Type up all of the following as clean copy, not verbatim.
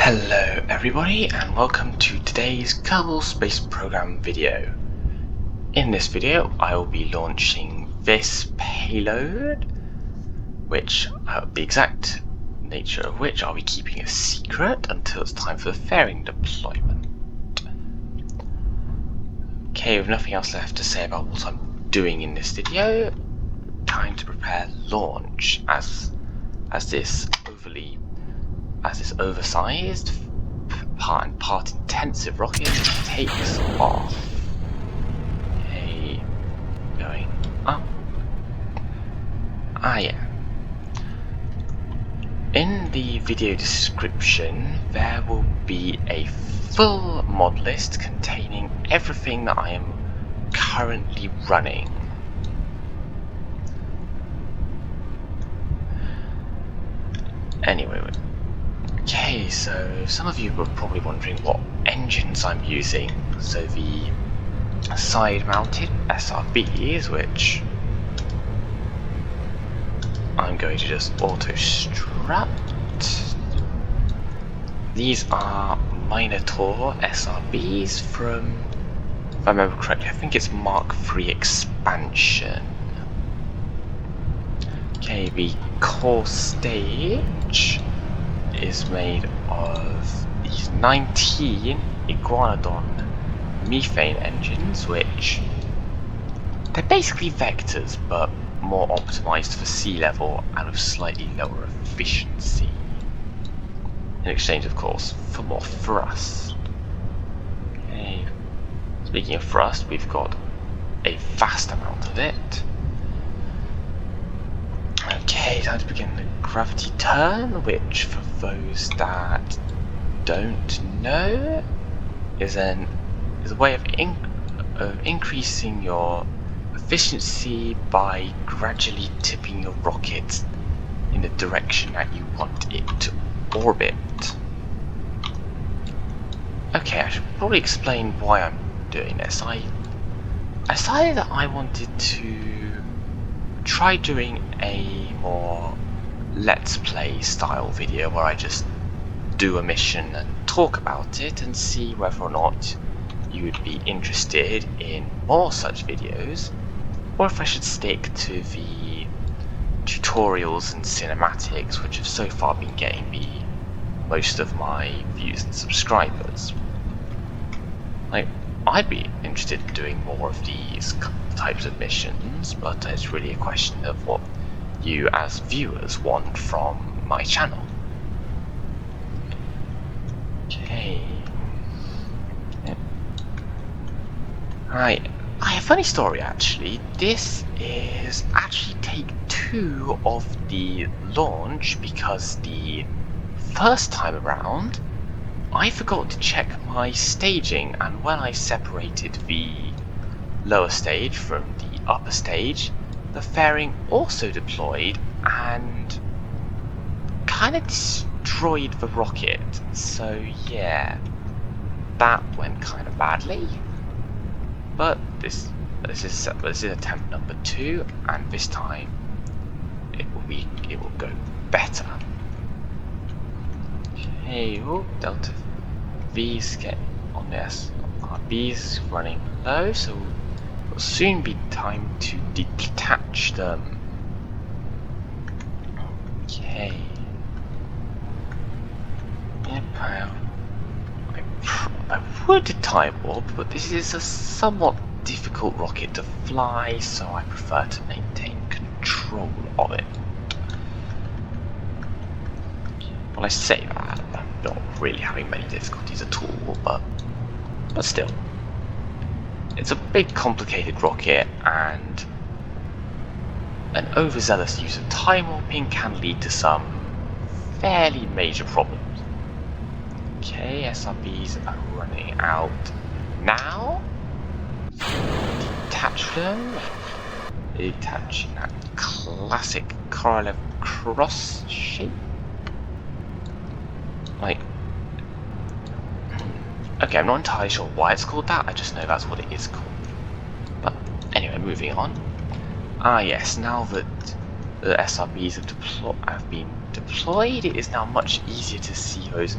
Hello everybody and welcome to today's Kerbal Space Program video. In this video I will be launching this payload, which the exact nature of which I'll be keeping a secret until it's time for the fairing deployment. Okay, with nothing else left to say about what I'm doing in this video, time to prepare launch as this oversized part intensive rocket takes off. Okay, going up. Yeah. In the video description there will be a full mod list containing everything that I am currently running. Anyway, okay, so some of you were probably wondering what engines I'm using. So the side-mounted SRBs, which I'm going to just auto-strut. These are Minotaur SRBs from, if I remember correctly, I think it's Mark III expansion. Okay, the core stage is made of these 19 Iguanodon methane engines, which they're basically vectors but more optimized for sea level and with slightly lower efficiency. In exchange, of course, for more thrust. Okay. Speaking of thrust, we've got a vast amount of it. Okay, time to begin the gravity turn, which for those that don't know is a way of increasing your efficiency by gradually tipping your rocket in the direction that you want it to orbit. Okay, I should probably explain why I'm doing this. I decided that I wanted to try doing a more let's play style video where I just do a mission and talk about it and see whether or not you would be interested in more such videos, or if I should stick to the tutorials and cinematics which have so far been getting me most of my views and subscribers. I'd be interested in doing more of these types of missions, but it's really a question of what you as viewers want from my channel. Okay. Right. I have a funny story actually. This is actually take 2 of the launch because the first time around I forgot to check my staging, and when I separated the lower stage from the upper stage, the fairing also deployed and kind of destroyed the rocket. So yeah, that went kind of badly. But this is attempt number 2, and this time it will go better. Okay, Delta V's get on this. Our B's running low, so it will soon be time to detach them. Okay. Yep, I would time warp, but this is a somewhat difficult rocket to fly, so I prefer to maintain control of it. Well, I say that, I'm not really having many difficulties at all, but still. It's a big complicated rocket, and an overzealous use of time warping can lead to some fairly major problems. Okay, SRBs are running out now. Detach them. Detaching that classic Korolev cross shape. Okay, I'm not entirely sure why it's called that, I just know that's what it is called. But anyway, moving on. Yes, now that the SRBs have been deployed, it is now much easier to see those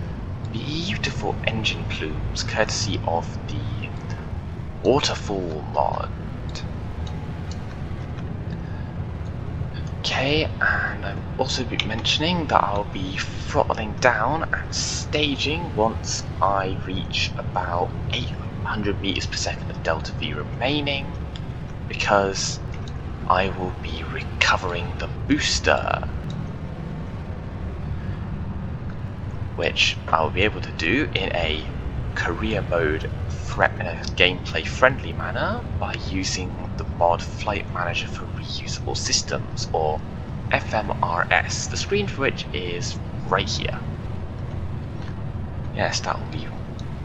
beautiful engine plumes courtesy of the waterfall mod. Okay, and I'll also be mentioning that I'll be throttling down and staging once I reach about 800 meters per second of delta V remaining, because I will be recovering the booster, which I'll be able to do in a career mode gameplay friendly manner by using the mod Flight Manager for Reusable Systems, or FMRS, the screen for which is right here. Yes,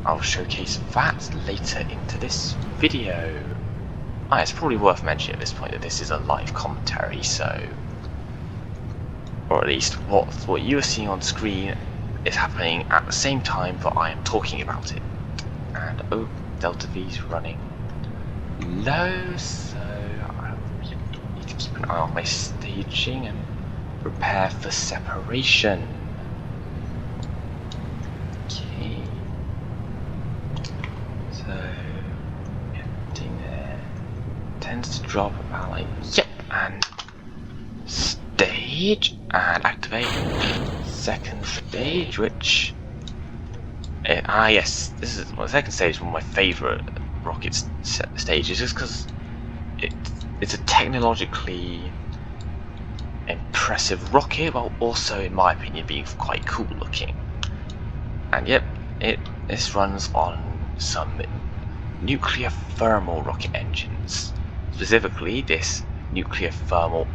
I'll showcase that later into this video. It's probably worth mentioning at this point that this is a live commentary, so, or at least what you are seeing on screen is happening at the same time that I am talking about it. And oh, delta V's running low, so I need to keep an eye on my staging and prepare for separation. Okay, so getting there tends to drop about like, yep, and stage and activate second stage, which yes, this is the second stage is one of my favourite rocket stages, just because it's a technologically impressive rocket, while also, in my opinion, being quite cool looking. And yep, this runs on some nuclear thermal rocket engines. Specifically, this nuclear thermal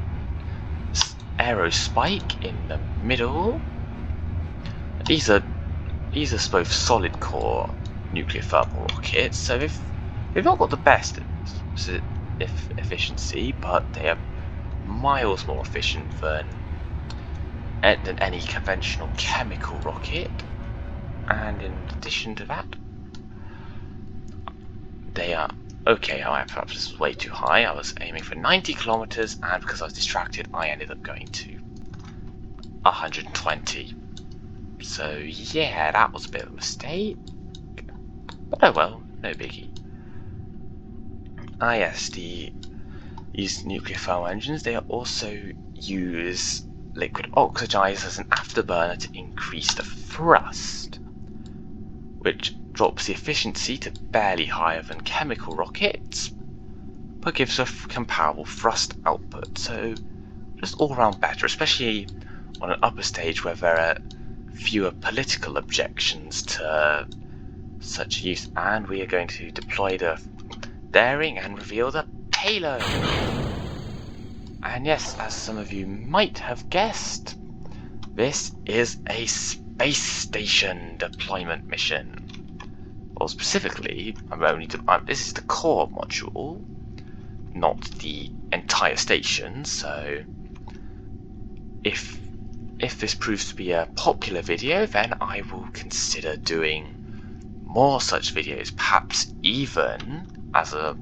Aerospike in the middle. These are both solid core nuclear thermal rockets, so they've not got the best efficiency, but they are miles more efficient than any conventional chemical rocket. And in addition to that, they are okay. However, perhaps this was way too high. I was aiming for 90 kilometers, and because I was distracted, I ended up going to 120. So yeah, that was a bit of a mistake, but oh well, no biggie. Yes, these nuclear thermal engines, they also use liquid oxidizers as an afterburner to increase the thrust, which drops the efficiency to barely higher than chemical rockets, but gives a comparable thrust output, so just all round better, especially on an upper stage where there are fewer political objections to such use. And we are going to deploy the daring and reveal the payload. And yes, as some of you might have guessed, this is a space station deployment mission. Well, specifically, this is the core module, not the entire station, so if this proves to be a popular video, then I will consider doing more such videos, perhaps even as a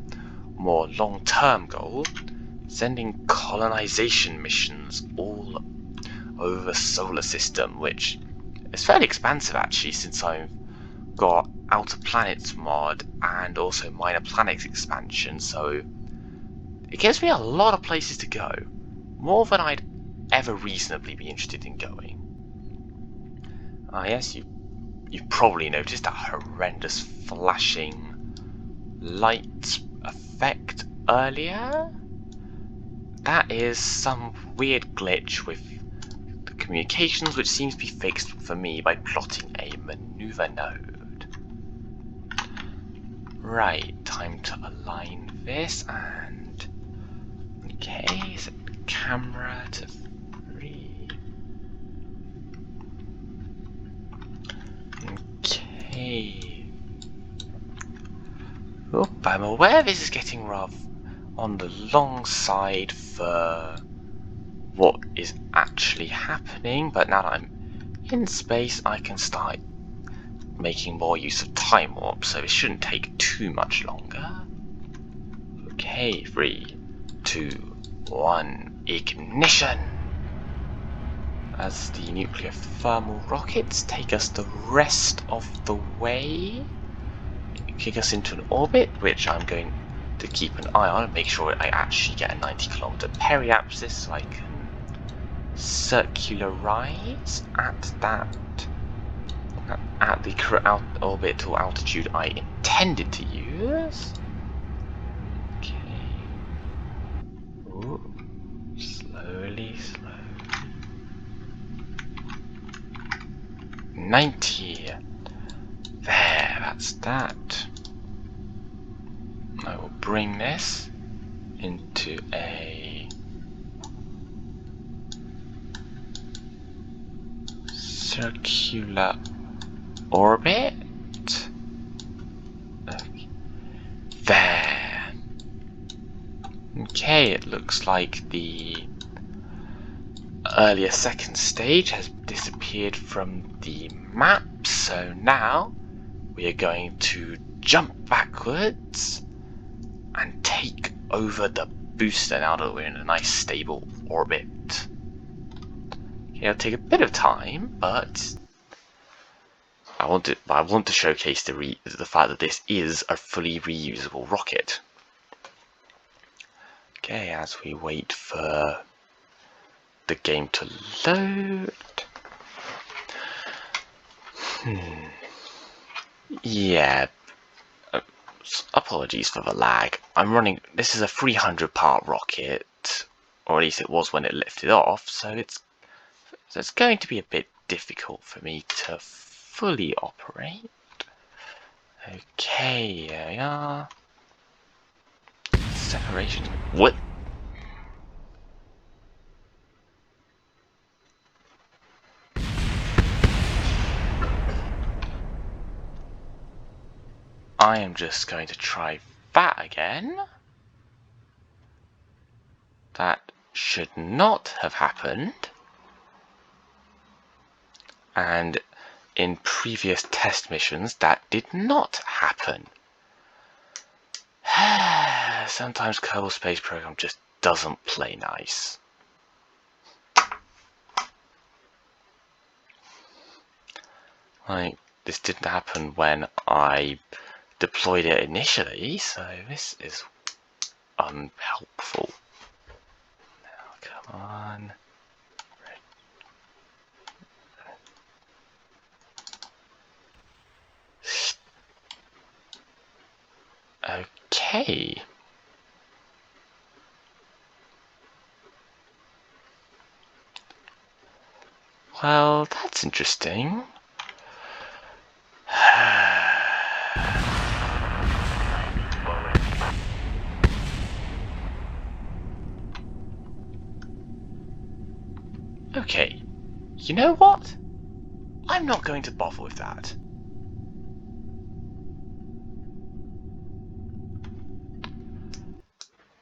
more long-term goal, sending colonization missions all over the solar system, which is fairly expansive actually, since I've got Outer Planets mod and also Minor Planets expansion, so it gives me a lot of places to go, more than I'd ever reasonably be interested in going. Yes, you've probably noticed that horrendous flashing light effect earlier. That is some weird glitch with the communications, which seems to be fixed for me by plotting a maneuver node. Right, time to align this, and okay, set the camera to 3. Okay. Oh, I'm aware this is getting rough on the long side for what is actually happening, but now that I'm in space, I can start making more use of time warp, so it shouldn't take too much longer. Okay, 3, 2, 1, ignition! as the nuclear thermal rockets take us the rest of the way, kick us into an orbit, which I'm going to keep an eye on and make sure I actually get a 90-kilometer periapsis so I can circularize at the orbital altitude I intended to use. Okay. Ooh. Slowly. 90. There, that's that. I will bring this into a circular orbit. Okay. There. Okay, it looks like the earlier second stage has disappeared from the map, so now we are going to jump backwards and take over the booster now that we're in a nice stable orbit. Okay, it'll take a bit of time, but I want to showcase the fact that this is a fully reusable rocket. Okay, as we wait for the game to load. Yeah. Apologies for the lag. This is a 300-part rocket, or at least it was when it lifted off, so it's going to be a bit difficult for me to fully operate. Okay, here we are. Separation. What? I am just going to try that again. That should not have happened. And in previous test missions, that did not happen. Sometimes Kerbal Space Program just doesn't play nice. Like, this didn't happen when I deployed it initially, so this is unhelpful. Now, come on. Okay. Well, that's interesting. Okay, you know what? I'm not going to bother with that.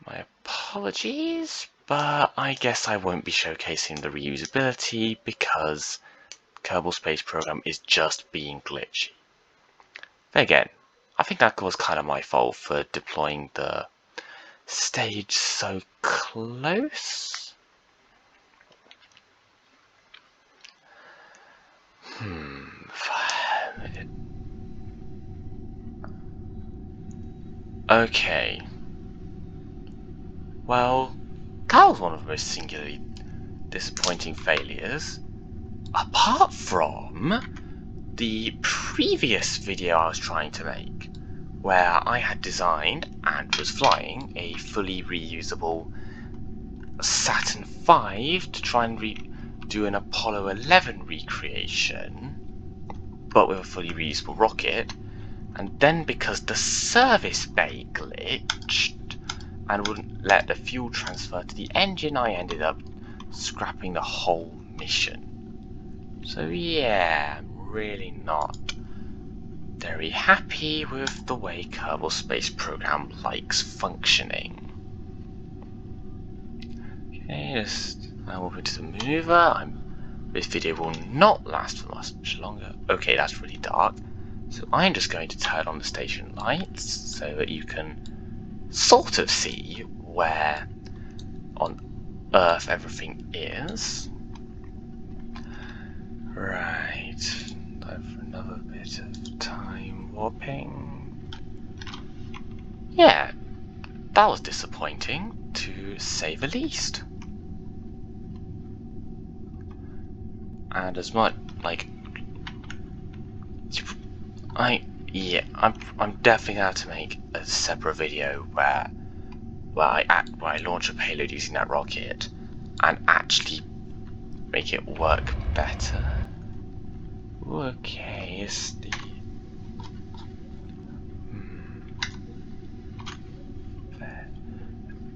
My apologies, but I guess I won't be showcasing the reusability because Kerbal Space Program is just being glitchy. Then again, I think that was kind of my fault for deploying the stage so close. Okay. Well, that was one of the most singularly disappointing failures. Apart from the previous video I was trying to make, where I had designed and was flying a fully reusable Saturn V to try and do an Apollo 11 recreation, but with a fully reusable rocket, and then because the service bay glitched and wouldn't let the fuel transfer to the engine, I ended up scrapping the whole mission. So yeah, I'm really not very happy with the way Kerbal Space Program likes functioning. Okay, I'll move into the maneuver. This video will not last for much longer. Okay, that's really dark. So I'm just going to turn on the station lights so that you can sort of see where on Earth everything is. Right, time for another bit of time warping. Yeah, that was disappointing, to say the least. And as much, like, I'm definitely gonna have to make a separate video where I launch a payload using that rocket and actually make it work better. Okay, is the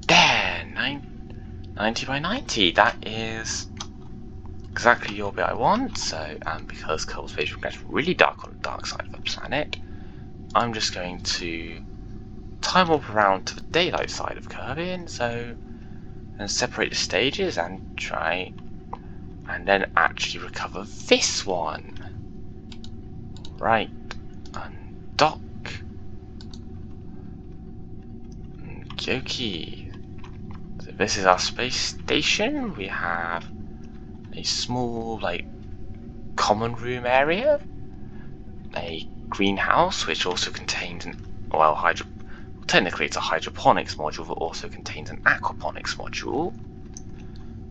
there 90 by 90. That is exactly the orbit I want. So, because Kerbal Space gets really dark on the dark side of the planet, I'm just going to time warp around to the daylight side of Kerbin, and separate the stages and try, and then actually recover this one. Right, undock. Okie. So this is our space station. We have a small, like, common room area, a greenhouse which also contains an, well, technically it's a hydroponics module that also contains an aquaponics module.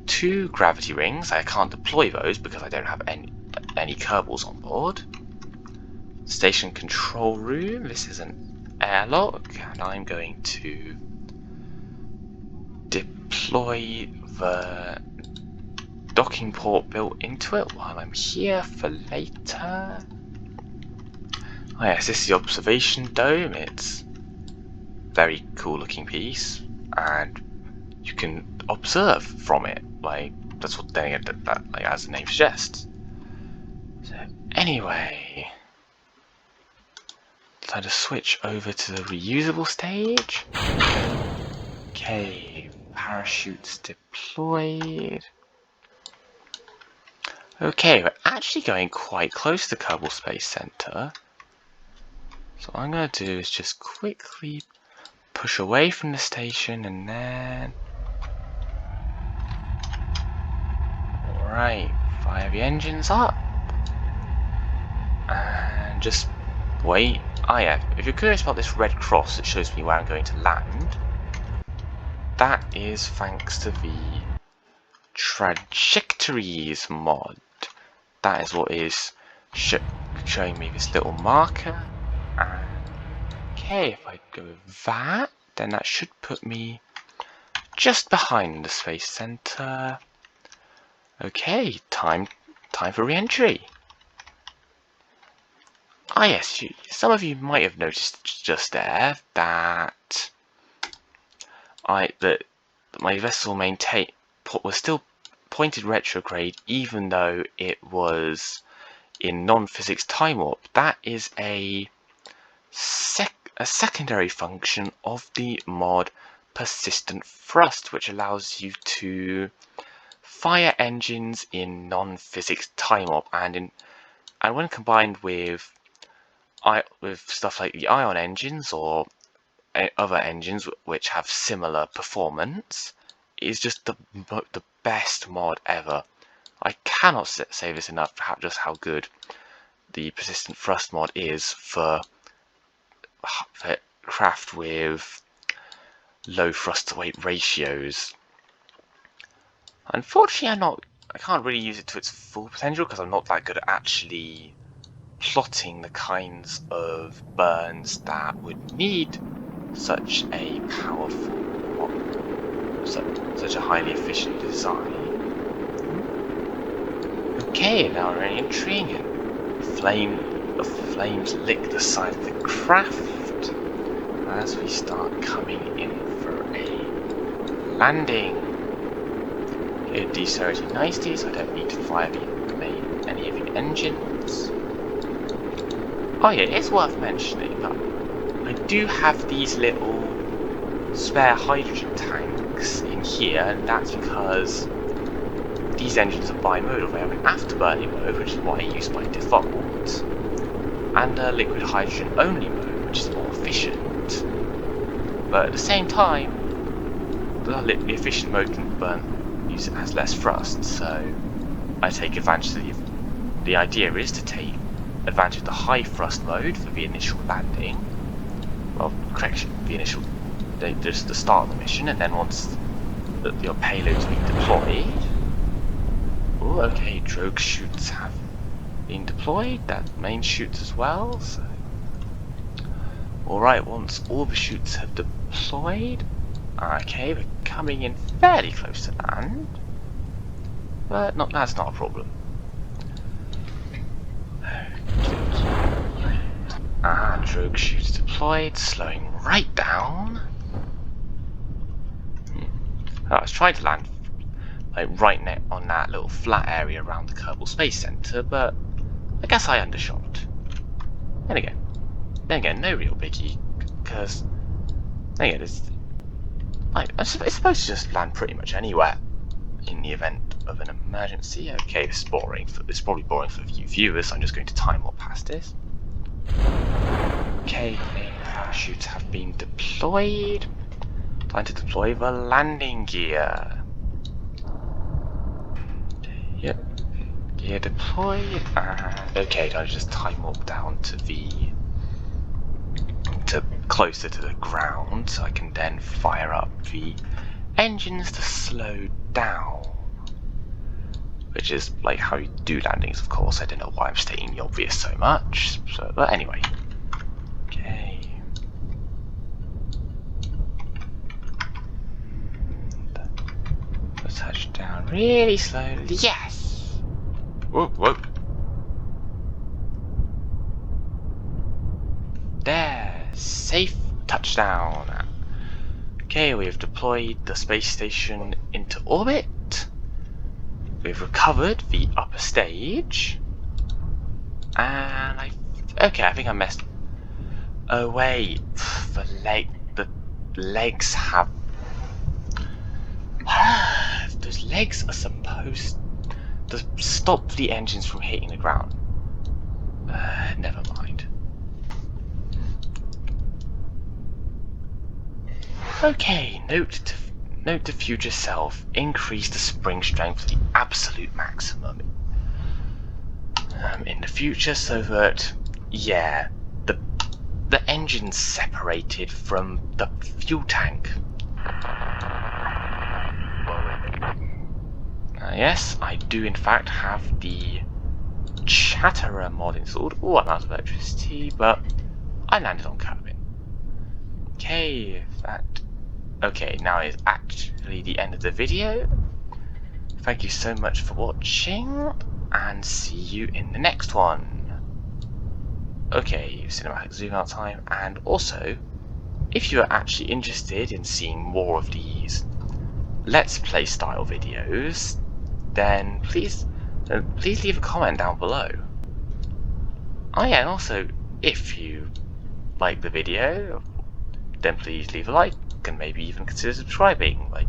2 gravity rings. I can't deploy those because I don't have any Kerbals on board. Station control room. This is an airlock, and I'm going to deploy the docking port built into it while I'm here for later. Oh yes, this is the observation dome. It's a very cool looking piece, and you can observe from it. Like, that's what that like, as the name suggests. So anyway, time to switch over to the reusable stage. Okay, parachutes deployed. Okay, we're actually going quite close to the Kerbal Space Center. So what I'm going to do is just quickly push away from the station and then... Alright, fire the engines up. And just wait. Oh yeah, if you're curious about this red cross that shows me where I'm going to land, that is thanks to the trajectories mod. That is what is showing me this little marker. And okay, if I go with that, then that should put me just behind the space center. Okay, time for re-entry. Ah yes, some of you might have noticed just there that my vessel was still pointed retrograde even though it was in non-physics time warp. That is a secondary function of the mod persistent thrust, which allows you to fire engines in non-physics time warp, and when combined with stuff like the ion engines or other engines which have similar performance, is just the best mod ever. I cannot say this enough, just how good the persistent thrust mod is for craft with low thrust to weight ratios. Unfortunately, I can't really use it to its full potential because I'm not that good at actually plotting the kinds of burns that would need such a powerful, such a highly efficient design. Okay, now we're entering, and the flames lick the side of the craft as we start coming in for a landing. It decelerated nicely, so I don't need to fire any of the engines. Oh yeah, it's worth mentioning that I do have these little spare hydrogen tanks in here, and that's because these engines are bimodal. They have an afterburning mode, which is what I use by default, and a liquid hydrogen only mode, which is more efficient. But at the same time, the efficient mode can has less thrust, so I take advantage of the idea is to take advantage of the high thrust mode for the initial landing. Well, correction, just the start of the mission, and then once your payload's been deployed. Oh, okay, drogue chutes have been deployed. That main chutes as well. So, all right, once all the chutes have deployed, okay, we're coming in fairly close to land, but that's not a problem. Drogue chutes deployed, slowing right down. I was trying to land like right on that little flat area around the Kerbal Space Center, but I guess I undershot. Then again, no real biggie, because it's supposed to just land pretty much anywhere in the event of an emergency. Okay, this is boring. It's probably boring for you viewers. So I'm just going to time warp past this. Okay, main parachutes have been deployed. Time to deploy the landing gear. Yep, gear deployed. And okay, I just time warp down to closer to the ground, so I can then fire up the engines to slow down. Which is like how you do landings, of course. I don't know why I'm stating the obvious so much. But anyway. Okay. Touch down really slowly. Yes! Whoa, whoa. There. Safe touchdown. Okay, we have deployed the space station into orbit. We've recovered the upper stage. And I think I messed. Oh wait, the legs have. Those legs are supposed to stop the engines from hitting the ground. Never mind. Okay, note to future self: increase the spring strength to the absolute maximum in the future, so that the engine's separated from the fuel tank. Yes, I do in fact have the Chatterer mod installed. Oh, I'm out of electricity, but I landed on Kerbin. Okay, now is actually the end of the video. Thank you so much for watching, and see you in the next one. Okay, cinematic zoom out time, and also, if you are actually interested in seeing more of these Let's Play style videos, then please leave a comment down below. Oh yeah, and also, if you like the video, then please leave a like, and maybe even consider subscribing. Like,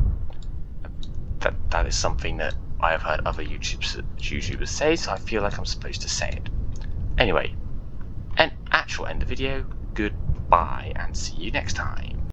that is something that I have heard other YouTubers say, so I feel like I'm supposed to say it. Anyway, an actual end of video, goodbye, and see you next time.